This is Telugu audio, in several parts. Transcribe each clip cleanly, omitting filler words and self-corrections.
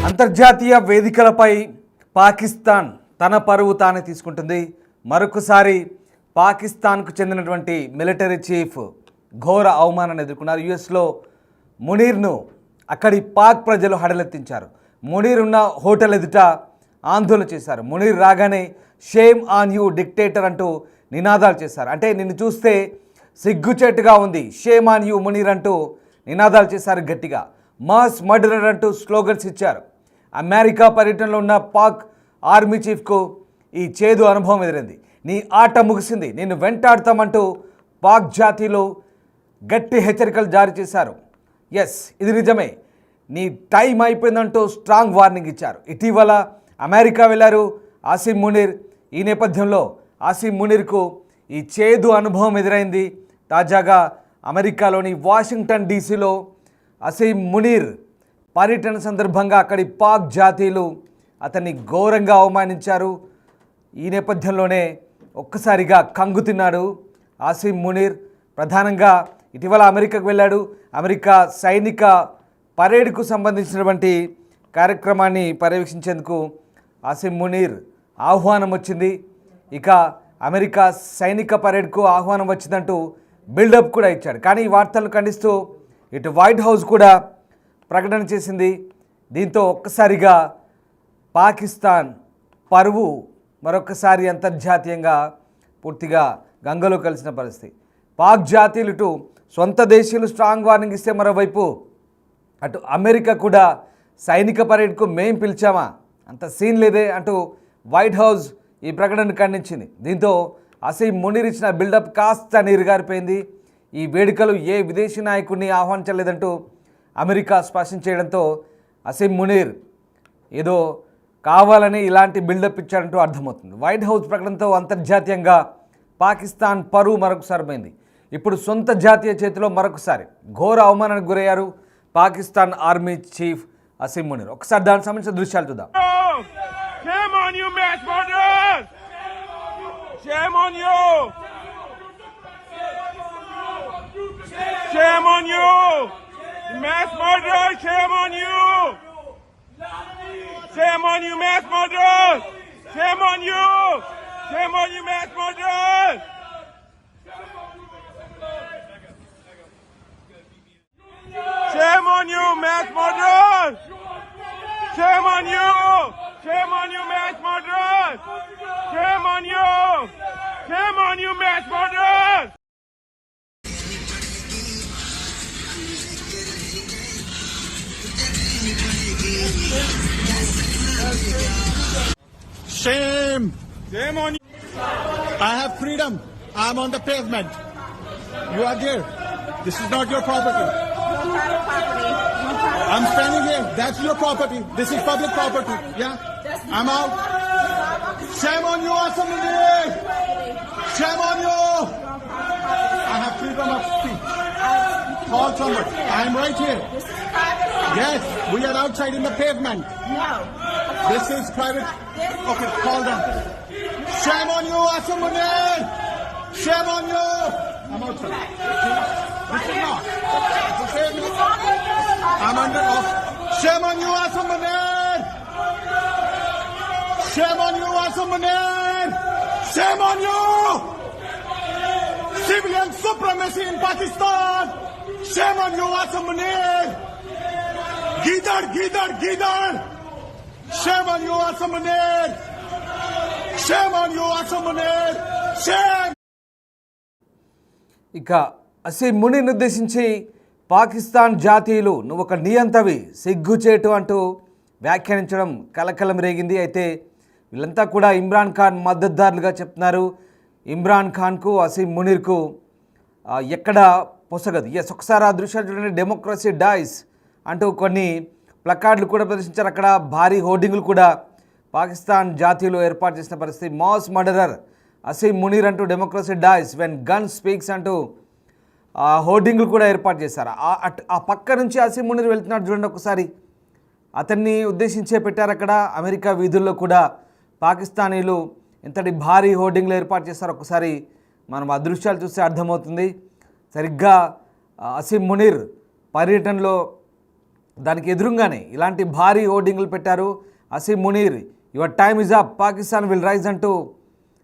అంతర్జాతీయ వేదికలపై పాకిస్తాన్ తన పరువు తానే తీసుకుంటుంది. మరొకసారి పాకిస్తాన్కు చెందినటువంటి మిలిటరీ చీఫ్ ఘోర అవమానాన్ని ఎదుర్కొన్నారు. యుఎస్లో మునీర్ను అక్కడి పాక్ ప్రజలు హడలెత్తించారు. మునీర్ ఉన్న హోటల్ ఎదుట ఆందోళన చేశారు. మునీర్ రాగానే షేమ్ ఆన్ యూ డిక్టేటర్ అంటూ నినాదాలు చేశారు. అంటే నిన్ను చూస్తే సిగ్గుచేటుగా ఉంది, షేమ్ ఆన్ యూ మునీర్ అంటూ నినాదాలు చేశారు గట్టిగా. మాస్ మర్డరర్ అంటూ స్లోగన్స్ ఇచ్చారు. అమెరికా పర్యటనలో ఉన్న పాక్ ఆర్మీ చీఫ్కు ఈ చేదు అనుభవం ఎదురైంది. నీ ఆట ముగిసింది, నిన్ను వెంటాడతామంటూ పాక్ జాతీయులు గట్టి హెచ్చరికలు జారీ చేశారు. ఎస్, ఇది నిజమే, నీ టైం అయిపోయిందంటూ స్ట్రాంగ్ వార్నింగ్ ఇచ్చారు. ఇటీవల అమెరికా వెళ్ళారు ఆసిమ్ మునీర్. ఈ నేపథ్యంలో ఆసిమ్ మునీర్కు ఈ చేదు అనుభవం ఎదురైంది. తాజాగా అమెరికాలోని వాషింగ్టన్ డీసీలో ఆసిమ్ మునీర్ పర్యటన సందర్భంగా అక్కడి పాక్ జాతీయులు అతన్ని ఘోరంగా అవమానించారు. ఈ నేపథ్యంలోనే ఒక్కసారిగా కంగుతిన్నాడు ఆసిమ్ మునీర్. ప్రధానంగా ఇటీవల అమెరికాకు వెళ్ళాడు. అమెరికా సైనిక పరేడ్కు సంబంధించినటువంటి కార్యక్రమాన్ని పర్యవేక్షించేందుకు ఆసిమ్ మునీర్ ఆహ్వానం వచ్చింది. ఇక అమెరికా సైనిక పరేడ్కు ఆహ్వానం వచ్చిందంటూ బిల్డప్ కూడా ఇచ్చాడు. కానీ ఈ వార్తలను ఖండిస్తూ ఇటు వైట్ హౌస్ కూడా ప్రకటన చేసింది. దీంతో ఒక్కసారిగా పాకిస్తాన్ పరువు మరొకసారి అంతర్జాతీయంగా పూర్తిగా గంగలో కలిసిన పరిస్థితి. పాక్ జాతీయులు ఇటు సొంత దేశీయులు స్ట్రాంగ్ వార్నింగ్ ఇస్తే, మరోవైపు అటు అమెరికా కూడా సైనిక పరేడ్కు మేం పిలిచామా, అంత సీన్ లేదే అంటూ వైట్ హౌస్ ఈ ప్రకటనను ఖండించింది. దీంతో ఆసిమ్ మునీర్ ఇచ్చిన బిల్డప్ కాస్త నీరుగారిపోయింది. ఈ వేడుకలు ఏ విదేశీ నాయకుడిని ఆహ్వానించలేదంటూ అమెరికా స్పష్టం చేయడంతో ఆసిమ్ మునీర్ ఏదో కావాలని ఇలాంటి బిల్డప్ ఇచ్చాడంటూ అర్థమవుతుంది. వైట్ హౌస్ ప్రకటనతో అంతర్జాతీయంగా పాకిస్తాన్ పరువు మరొకసారి పోయింది. ఇప్పుడు సొంత జాతీయ చేతిలో మరొకసారి ఘోర అవమానానికి గురయ్యారు పాకిస్తాన్ ఆర్మీ చీఫ్ ఆసిమ్ మునీర్. ఒకసారి దానికి సంబంధించిన దృశ్యాలు చూద్దాం. Shame on you, mass murderers! Shame on you! Shame on you! Mass murderers, shame on you! Shame on you, mass murderers! Shame on you! Shame on you, mass murderers! Shame on you, mass murderers! Shame on you! Shame on you, mass murderers! Shame on you! Shame on you, mass murderers! Shame! Shame on you! I have freedom. I'm on the pavement. You are there. This is not your property. I'm standing here. That's your property. This is public property. Yeah? I'm out. Shame on you, Asam Munir! Shame on you! I have freedom of speech. Call someone. I'm right here. Yes, we are outside in the pavement. No. This is private. Okay, call them. Shame on you, Asam Munir! Shame on you! I'm outside. This is not. It's a pavement. I'm under off. Shame on you, Asam Munir! Shame on you, Asam Munir! Shame on you! Civilian supremacy in Pakistan! Shame on you, Asam Munir! Gidar, Gidar, Gidar! Shame on you, Asam Munir! Shame on you, Asam Munir! Shame! ఇక ఆసిమ్ మునీర్ను ఉద్దేశించి పాకిస్తాన్ జాతీయులు నువ్వు ఒక నియంతవి, సిగ్గుచేటు అంటూ వ్యాఖ్యానించడం కలకలం రేగింది. అయితే వీళ్ళంతా కూడా ఇమ్రాన్ ఖాన్ మద్దతుదారులుగా చెప్తున్నారు. ఇమ్రాన్ ఖాన్కు ఆసిమ్ మునీర్కు ఎక్కడ పొసగదు. ఎస్, ఒకసారి ఆ దృశ్యాలు చూడండి. డెమోక్రసీ డైస్ అంటూ కొన్ని ప్లకార్డులు కూడా ప్రదర్శించారు. అక్కడ భారీ హోర్డింగులు కూడా పాకిస్తాన్ జాతీయులు ఏర్పాటు చేసిన పరిస్థితి. మాస్ మర్డరర్ ఆసిమ్ మునీర్ అంటూ democracy dies when gun speaks అంటూ హోర్డింగ్లు కూడా ఏర్పాటు చేశారు. ఆ పక్క నుంచి ఆసిమ్ మునీర్ వెళ్తున్నాడు చూడండి ఒకసారి. అతన్ని ఉద్దేశించే పెట్టారు అక్కడ. అమెరికా వీధుల్లో కూడా పాకిస్తానీలు ఇంతటి భారీ హోర్డింగ్లు ఏర్పాటు చేశారు. ఒకసారి మనం ఆ దృశ్యాలు చూస్తే అర్థమవుతుంది. సరిగ్గా ఆసిమ్ మునీర్ పర్యటనలో దానికి ఎదురుగానే ఇలాంటి భారీ హోర్డింగ్లు పెట్టారు. Asim Munir your time is up, Pakistan will rise అంటూ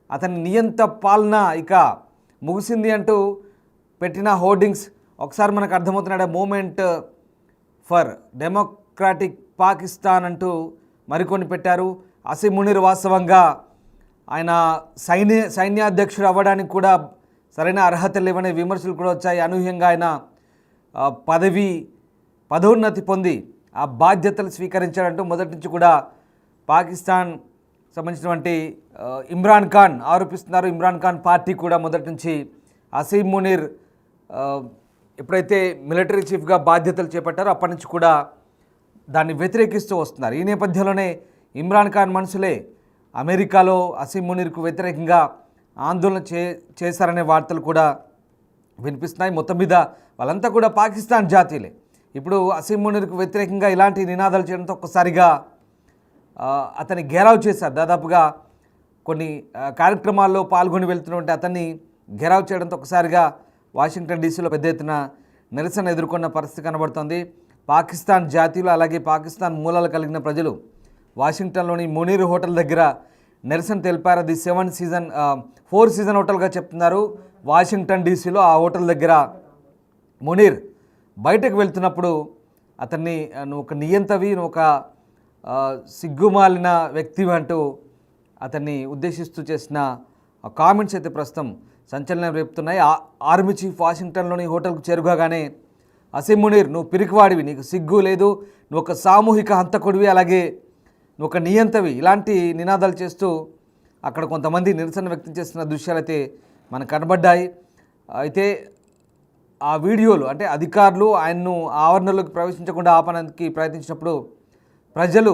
అతని నియంత పాలన ఇక ముగిసింది అంటూ పెట్టిన హోర్డింగ్స్ ఒకసారి మనకు అర్థమవుతున్నాడు. మూమెంట్ ఫర్ డెమోక్రాటిక్ పాకిస్తాన్ అంటూ మరికొన్ని పెట్టారు. అసీం మునీర్ వాస్తవంగా ఆయన సైన్యాధ్యక్షుడు అవ్వడానికి కూడా సరైన అర్హత లేవనే విమర్శలు కూడా వచ్చాయి. అనూహ్యంగా ఆయన పదోన్నతి పొంది ఆ బాధ్యతలు స్వీకరించాడంటూ మొదటి నుంచి కూడా పాకిస్తాన్ సంబంధించినటువంటి ఇమ్రాన్ ఖాన్ ఆరోపిస్తున్నారు. ఇమ్రాన్ ఖాన్ పార్టీ కూడా మొదటి నుంచి అసీం మునీర్ ఎప్పుడైతే మిలిటరీ చీఫ్గా బాధ్యతలు చేపట్టారో అప్పటి నుంచి కూడా దాన్ని వ్యతిరేకిస్తూ వస్తున్నారు. ఈ నేపథ్యంలోనే ఇమ్రాన్ ఖాన్ మనుషులే అమెరికాలో అసీం మునీర్కు వ్యతిరేకంగా ఆందోళన చేశారనే వార్తలు కూడా వినిపిస్తున్నాయి. మొత్తం మీద వాళ్ళంతా కూడా పాకిస్తాన్ జాతీయులే. ఇప్పుడు అసీం మునీర్కు వ్యతిరేకంగా ఇలాంటి నినాదాలు చేయడంతో ఒక్కసారిగా అతన్ని గెరావ్ చేశారు. దాదాపుగా కొన్ని కార్యక్రమాల్లో పాల్గొని వెళ్తున్నటువంటి అతన్ని గెరావ్ చేయడంతో ఒకసారిగా వాషింగ్టన్ డీసీలో పెద్ద ఎత్తున నిరసన ఎదుర్కొన్న పరిస్థితి కనబడుతోంది. పాకిస్తాన్ జాతీయులు అలాగే పాకిస్తాన్ మూలాలు కలిగిన ప్రజలు వాషింగ్టన్లోని మునీర్ హోటల్ దగ్గర నిరసన తెలిపారు. అది 4 సీజన్ హోటల్గా చెప్తున్నారు వాషింగ్టన్ డీసీలో. ఆ హోటల్ దగ్గర మునీర్ బయటకు వెళ్తున్నప్పుడు అతన్ని నువ్వు ఒక నియంతవి, నువ్వు ఒక సిగ్గుమాలిన వ్యక్తివి అంటూ అతన్ని ఉద్దేశిస్తూ చేసిన కామెంట్స్ అయితే ప్రస్తుతం సంచలనం రేపుతున్నాయి. ఆర్మీ చీఫ్ వాషింగ్టన్లోని హోటల్కు చేరుకోగానే అసీం మునీర్ నువ్వు పిరికివాడివి, నీకు సిగ్గు లేదు, నువ్వు ఒక సామూహిక హంతకుడివి, అలాగే నువ్వు ఒక నియంతవి, ఇలాంటి నినాదాలు చేస్తూ అక్కడ కొంతమంది నిరసన వ్యక్తం చేస్తున్న దృశ్యాలు అయితే మనకు కనబడ్డాయి. అయితే ఆ వీడియోలు అంటే అధికారులు ఆయన్ను ఆవరణలోకి ప్రవేశించకుండా ఆపడానికి ప్రయత్నించినప్పుడు ప్రజలు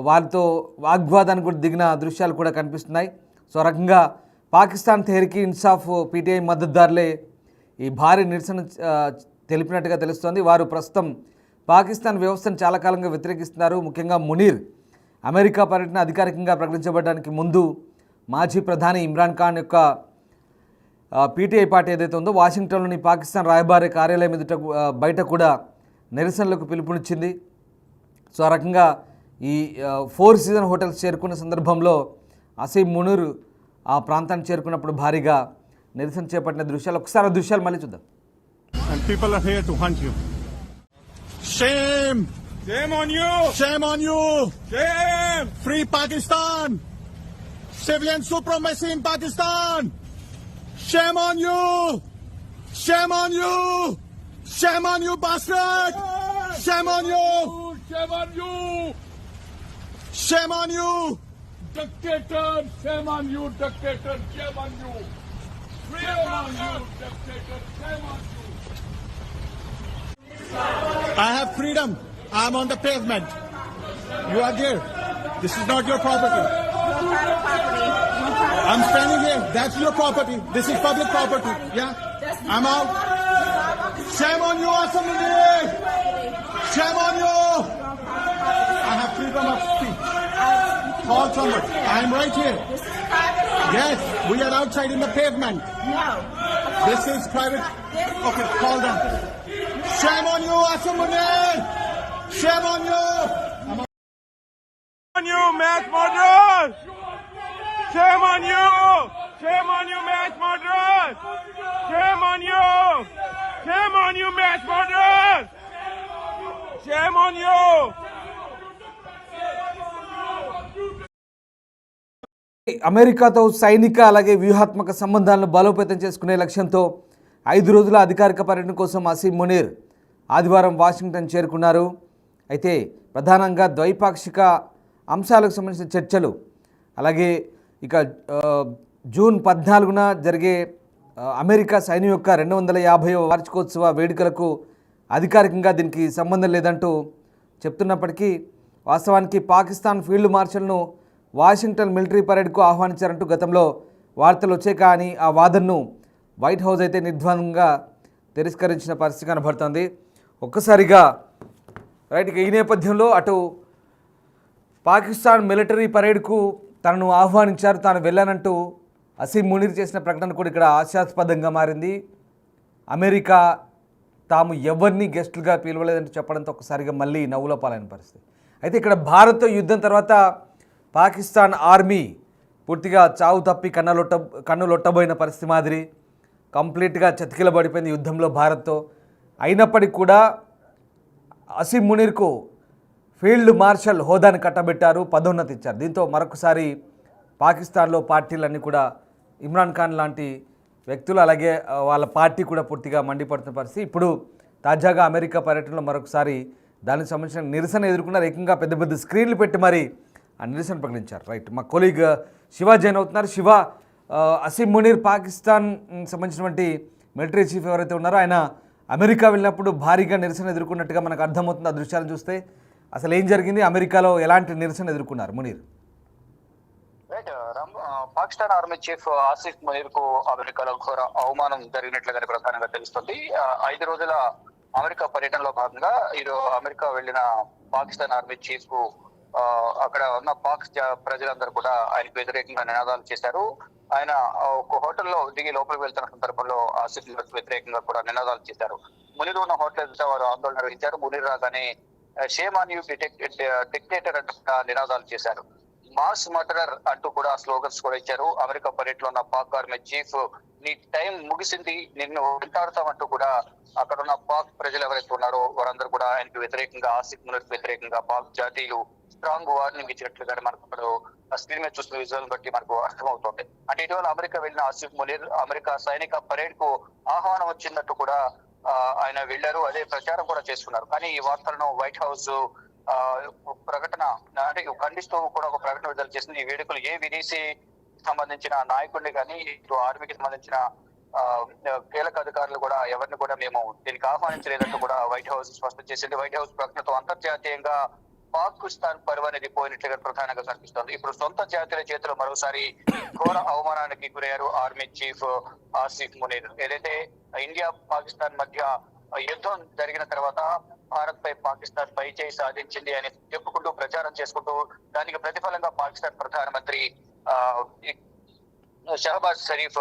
వారితో వాగ్వాదానికి కూడా దిగిన దృశ్యాలు కూడా కనిపిస్తున్నాయి. సో రకంగా పాకిస్తాన్ తెహ్రీక్ ఇన్సాఫ్ పీటీఐ మద్దతుదారులే ఈ భారీ నిరసన తెలిపినట్టుగా తెలుస్తోంది. వారు ప్రస్తుతం పాకిస్తాన్ వ్యవస్థను చాలా కాలంగా వ్యతిరేకిస్తున్నారు. ముఖ్యంగా మునీర్ అమెరికా పర్యటన అధికారికంగా ప్రకటించబడడానికి ముందు మాజీ ప్రధాని ఇమ్రాన్ ఖాన్ యొక్క పీటీఐ పార్టీ ఏదైతే ఉందో వాషింగ్టన్లోని పాకిస్తాన్ రాయబారి కార్యాలయం బయట కూడా నిరసనలకు పిలుపునిచ్చింది. సో ఆ రకంగా ఈ 4 సీజన్ హోటల్స్ చేరుకున్న సందర్భంలో అసీం మునీర్ ఆ ప్రాంతానికి చేరుకున్నప్పుడు భారీగా నిరసన చేపట్టిన దృశ్యాలు ఒకసారి ఆ దృశ్యాలు మళ్ళీ చూద్దాం. And people are here to hunt you. Shame! Shame on you! Shame on you! Shame! Free Pakistan! Civilian supremacy in Pakistan! Shame on you! Shame on you! Shame on you, bastard! Shame on you! Shame on you! Shame on you! Dictator! Shame on you, dictator! Shame on you! Shame on you, dictator! Shame on you! I have freedom. I am on the pavement. You are there. This is not your property. I'm standing here. That's your property. This is public property. Yeah? I'm out. Shame on you, Assembly! Shame on you! I have freedom of speech. Call somebody. I'm right here. Yes, we are outside in the pavement. No. This is private. Okay, call them. Shame on you, Assembly! Shame on you! On you, mass murderers! Shame on you! Shame on you, mass murderers! Shame on you! Shame on you, mass murderers! Shame on you! అమెరికాతో సైనిక అలాగే వ్యూహాత్మక సంబంధాలను బలోపేతం చేసుకునే లక్ష్యంతో 5 రోజుల అధికారిక పర్యటన కోసం అసీం మునీర్ ఆదివారం వాషింగ్టన్ చేరుకున్నారు. అయితే ప్రధానంగా ద్వైపాక్షిక అంశాలకు సంబంధించిన చర్చలు అలాగే ఇక జూన్ 14న జరిగే అమెరికా సైన్యం యొక్క 250వ వార్షికోత్సవ వేడుకలకు అధికారికంగా దీనికి సంబంధం లేదంటూ చెప్తున్నప్పటికీ వాస్తవానికి పాకిస్తాన్ ఫీల్డ్ మార్షల్ను వాషింగ్టన్ మిలిటరీ పరేడ్కు ఆహ్వానించారంటూ గతంలో వార్తలు వచ్చాయి. కానీ ఆ వాదనను వైట్ హౌస్ అయితే నిర్ద్వందంగా తిరస్కరించిన పరిస్థితి కనబడుతుంది. ఒక్కసారిగా రైట్ ఈ నేపథ్యంలో అటు పాకిస్తాన్ మిలిటరీ పరేడ్కు తనను ఆహ్వానించారు, తాను వెళ్ళానంటూ అసీం మునీర్ చేసిన ప్రకటన కూడా ఇక్కడ హాస్యాస్పదంగా మారింది. అమెరికా తాము ఎవరిని గెస్టులుగా పిలవలేదంటూ చెప్పడంతో ఒకసారిగా మళ్ళీ నవ్వులో పాలైన పరిస్థితి. అయితే ఇక్కడ భారత్తో యుద్ధం తర్వాత పాకిస్తాన్ ఆర్మీ పూర్తిగా చావు తప్పి కన్నులొట్టబోయిన పరిస్థితి మాదిరి కంప్లీట్గా చతికిలబడిపోయింది యుద్ధంలో భారత్తో. అయినప్పటికీ కూడా అసీం మునీర్కు ఫీల్డ్ మార్షల్ హోదాను కట్టబెట్టారు, పదోన్నతి ఇచ్చారు. దీంతో మరొకసారి పాకిస్తాన్లో పార్టీలన్నీ కూడా ఇమ్రాన్ ఖాన్ లాంటి వ్యక్తులు అలాగే వాళ్ళ పార్టీ కూడా పూర్తిగా మండిపడుతున్న పరిస్థితి. ఇప్పుడు తాజాగా అమెరికా పర్యటనలో మరొకసారి దానికి సంబంధించిన నిరసన ఎదుర్కొన్నారు. ఏకంగా పెద్ద పెద్ద స్క్రీన్లు పెట్టి మరి ఆ నిరసన ప్రకటించారు. రైట్, మా కొలీగ్ శివ జైన్ అవుతున్నారు. శివ, అసీం మునీర్ పాకిస్తాన్ సంబంధించినటువంటి మిలిటరీ చీఫ్ ఎవరైతే ఉన్నారో ఆయన అమెరికా వెళ్ళినప్పుడు భారీగా నిరసన ఎదుర్కొన్నట్టుగా మనకు అర్థమవుతుంది. ఆ దృశ్యాలను చూస్తే అసలు ఏం జరిగింది, అమెరికాలో ఎలాంటి నిరసన ఎదుర్కొన్నారు మునీర్? పాకిస్తాన్ ఆర్మీ చీఫ్ ఆసిఫ్ మునీర్ కు అమెరికాలో ఘోర అవమానం జరిగినట్లుగానే ప్రధానంగా తెలుస్తుంది. 5 రోజుల అమెరికా పర్యటనలో భాగంగా ఈరోజు అమెరికా వెళ్లిన పాకిస్తాన్ ఆర్మీ చీఫ్ కు అక్కడ ఉన్న పాక్ ప్రజలందరూ కూడా ఆయనకు వ్యతిరేకంగా నినాదాలు చేశారు. ఆయన ఒక హోటల్లో దిగి లోపలికి వెళ్తున్న సందర్భంలో ఆసిఫ్ వ్యతిరేకంగా కూడా నినాదాలు చేశారు. మునీర్ ఉన్న హోటల్ ఎదుట వారు ఆందోళన నిర్వహించారు. మునీర్ రాగానే షేమ్ ఆన్ యూ డిక్టేటర్ అంటూ నినాదాలు చేశారు. మాస్ మర్డరర్ అంటూ కూడా స్లోగన్స్ కూడా ఇచ్చారు. అమెరికా పర్యటనలో ఉన్న పాక్ ఆర్మీ చీఫ్ నీ టైం ముగిసింది, నిన్ను వెంటాడుతామంటూ కూడా అక్కడ ఉన్న పాక్ ప్రజలు ఎవరైతే ఉన్నారో వారందరూ కూడా ఆయనకు వ్యతిరేకంగా, ఆసిఫ్ మునీర్ వ్యతిరేకంగా పాక్ జాతీయులు స్ట్రాంగ్ వార్నింగ్ ఇచ్చినట్లుగా మనకు ఇప్పుడు స్క్రీన్ మీద చూస్తున్న విజువల్ బట్టి మనకు అర్థమవుతుంది. అంటే ఇటీవల అమెరికా వెళ్ళిన ఆసిఫ్ మునీర్ అమెరికా సైనిక పరేడ్ కు ఆహ్వానం వచ్చిందట్టు కూడా ఆయన వెళ్లారు. అదే ప్రచారం కూడా చేసుకున్నారు. కానీ ఈ వార్తలను వైట్ హౌస్ ప్రకటన అంటే ఖండిస్తూ కూడా ఒక ప్రకటన విడుదల చేసింది. ఈ వేడుకలు ఏ విదేశీ సంబంధించిన నాయకుడిని కానీ ఇటు ఆర్మీకి సంబంధించిన కీలక అధికారులు కూడా ఎవరిని కూడా మేము దీనికి ఆహ్వానించలేదంటూ కూడా వైట్ హౌస్ స్పష్టం చేసింది. వైట్ హౌస్ ప్రకటనతో అంతర్జాతీయంగా పాకిస్తాన్ పరువు అనేది పోయినట్లుగా ప్రధానంగా కనిపిస్తోంది. ఇప్పుడు సొంత జాతీయుల చేతిలో మరోసారి ఘోర అవమానానికి గురయ్యారు ఆర్మీ చీఫ్ ఆసిఫ్ మునీర్. ఏదైతే ఇండియా పాకిస్తాన్ మధ్య యుద్ధం జరిగిన తర్వాత భారత్ పై పాకిస్తాన్ పై చేయి సాధించింది అని చెప్పుకుంటూ ప్రచారం చేసుకుంటూ దానికి ప్రతిఫలంగా పాకిస్తాన్ ప్రధానమంత్రి షహబాజ్ షరీఫ్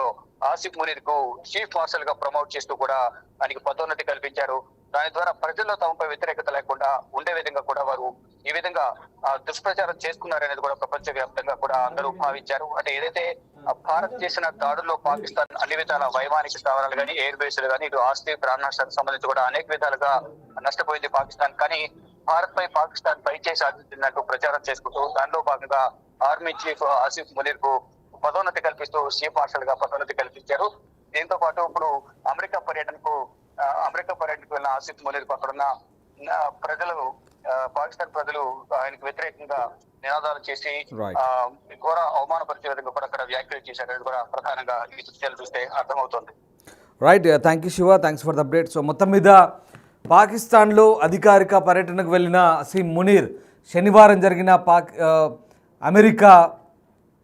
ఆసిఫ్ మునీర్ కు చీఫ్ మార్షల్ గా ప్రమోట్ చేస్తూ కూడా ఆయనకి పదోన్నతి కల్పించారు. దాని ద్వారా ప్రజల్లో తమపై వ్యతిరేకత లేకుండా ఉండే విధంగా కూడా వారు ఈ విధంగా దుష్ప్రచారం చేసుకున్నారనేది కూడా ప్రపంచ వ్యాప్తంగా కూడా అందరూ భావించారు. అంటే ఏదైతే భారత్ చేసిన దాడుల్లో పాకిస్తాన్ అన్ని విధాల వైమానిక స్థావరాలు కానీ, ఎయిర్ బేస్లు కానీ, ఇటు ఆస్తి ప్రాణనష్టానికి సంబంధించి కూడా అనేక విధాలుగా నష్టపోయింది పాకిస్తాన్. కానీ భారత్ పై పాకిస్తాన్ పై చేసి సాధించినట్టు ప్రచారం చేసుకుంటూ దానిలో భాగంగా ఆర్మీ చీఫ్ ఆసిఫ్ మునీర్ కు పదోన్నతి కల్పిస్తూ చీఫ్ మార్షల్ గా పదోన్నతి కల్పించారు. దీంతో పాటు ఇప్పుడు అమెరికా పర్యటనకు వెళ్ళిన ఆసిఫ్ మునీర్ కు అక్కడున్న ప్రజలు, పాకిస్తాన్ ప్రజలు ఆయనకు వ్యతిరేకంగా నినాదాలు చేసి ఘోర అవమానపరిచే విధంగా కూడా అక్కడ వ్యాఖ్యలు చేశారు. అది కూడా ప్రధానంగా ఈ దృశ్యాలు చూస్తే అర్థమవుతుంది. Right, thank you Shiva, thanks for the update. So మొత్తం మీద పాకిస్తాన్లో అధికారిక పర్యటనకు వెళ్ళిన అసీం మునీర్, శనివారం జరిగిన అమెరికా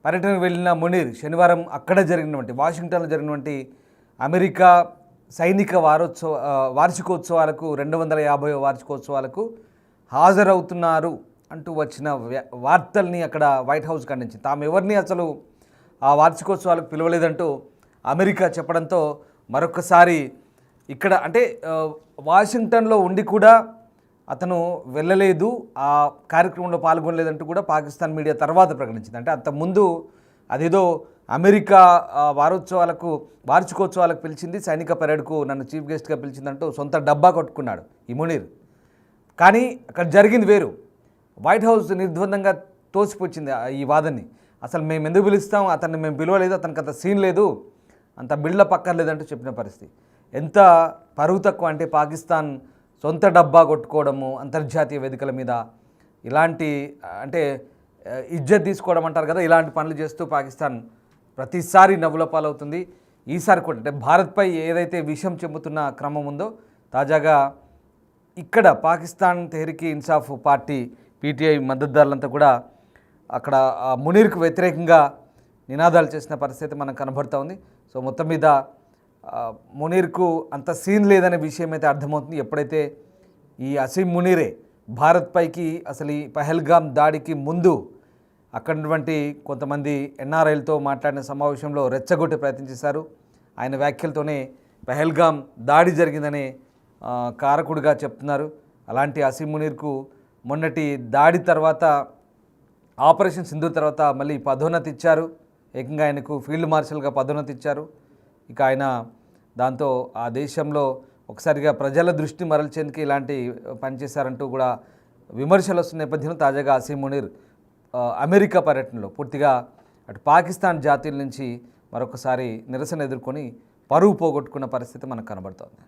పర్యటనకు వెళ్ళిన మునీర్ శనివారం అక్కడ జరిగినటువంటి వాషింగ్టన్లో జరిగినటువంటి అమెరికా సైనిక వార్షికోత్సవాలకు 250వ వార్షికోత్సవాలకు హాజరవుతున్నారు అంటూ వచ్చిన వార్తల్ని అక్కడ వైట్ హౌస్ ఖండించింది. తాము ఎవరిని అసలు ఆ వార్షికోత్సవాలకు పిలవలేదంటూ అమెరికా చెప్పడంతో మరొకసారి ఇక్కడ అంటే వాషింగ్టన్లో ఉండి కూడా అతను వెళ్ళలేదు, ఆ కార్యక్రమంలో పాల్గొనలేదంటూ కూడా పాకిస్తాన్ మీడియా తర్వాత ప్రకటించింది. అంటే అంతకుముందు అదేదో అమెరికా వార్షికోత్సవాలకు పిలిచింది, సైనిక పరేడ్కు నన్ను చీఫ్ గెస్ట్గా పిలిచిందంటూ సొంత డబ్బా కొట్టుకున్నాడు ఈ మునీర్. కానీ అక్కడ జరిగింది వేరు. వైట్ హౌస్ నిర్ద్వందంగా తోసిపుచ్చింది ఈ వాదనని. అసలు మేము ఎందుకు పిలుస్తాం, అతన్ని మేము పిలవలేదు, అతనికి అంత సీన్ లేదు, అంత బిల్డప్ అక్కర్లేదంటూ చెప్పిన పరిస్థితి. ఎంత పరువు తక్కువ అంటే పాకిస్తాన్ సొంత డబ్బా కొట్టుకోవడము, అంతర్జాతీయ వేదికల మీద ఇలాంటి అంటే ఇజ్జత్ తీసుకోవడం అంటారు కదా, ఇలాంటి పనులు చేస్తూ పాకిస్తాన్ ప్రతిసారి నవ్వుల పాలవుతుంది. ఈసారి కూడా అంటే భారత్పై ఏదైతే విషయం చెబుతున్న క్రమం ఉందో తాజాగా ఇక్కడ పాకిస్తాన్ తెహ్రీక్ ఇన్సాఫ్ పార్టీ పీటీఐ మద్దతుదారులంతా కూడా అక్కడ మునీర్కు వ్యతిరేకంగా నినాదాలు చేసిన పరిస్థితి మనకు కనబడుతూ ఉంది. సో మొత్తం మీద మునీర్కు అంత సీన్ లేదనే విషయం అయితే అర్థమవుతుంది. ఎప్పుడైతే ఈ అసీం మునీరే భారత్పైకి అసలు ఈ పహల్గామ్ దాడికి ముందు అక్కడున్నటువంటి కొంతమంది ఎన్ఆర్ఐలతో మాట్లాడిన సమావేశంలో రెచ్చగొట్టే ప్రయత్నం చేశారు. ఆయన వ్యాఖ్యలతోనే పహల్గామ్ దాడి జరిగిందనే కారకుడిగా చెప్తున్నారు. అలాంటి అసీం మునీర్కు మొన్నటి దాడి తర్వాత, ఆపరేషన్ సింధూర్ తర్వాత మళ్ళీ పదోన్నతి ఇచ్చారు. ఏకంగా ఆయనకు ఫీల్డ్ మార్షల్గా పదోన్నతి ఇచ్చారు. ఇక ఆయన దాంతో ఆ దేశంలో ఒకసారిగా ప్రజల దృష్టి మరల్చేందుకు ఇలాంటి పనిచేశారంటూ కూడా విమర్శలు వస్తున్న నేపథ్యంలో తాజాగా అసీం మునీర్ అమెరికా పర్యటనలో పూర్తిగా అటు పాకిస్తాన్ జాతీయుల నుంచి మరొకసారి నిరసన ఎదుర్కొని పరువు పోగొట్టుకున్న పరిస్థితి మనకు కనబడుతోంది.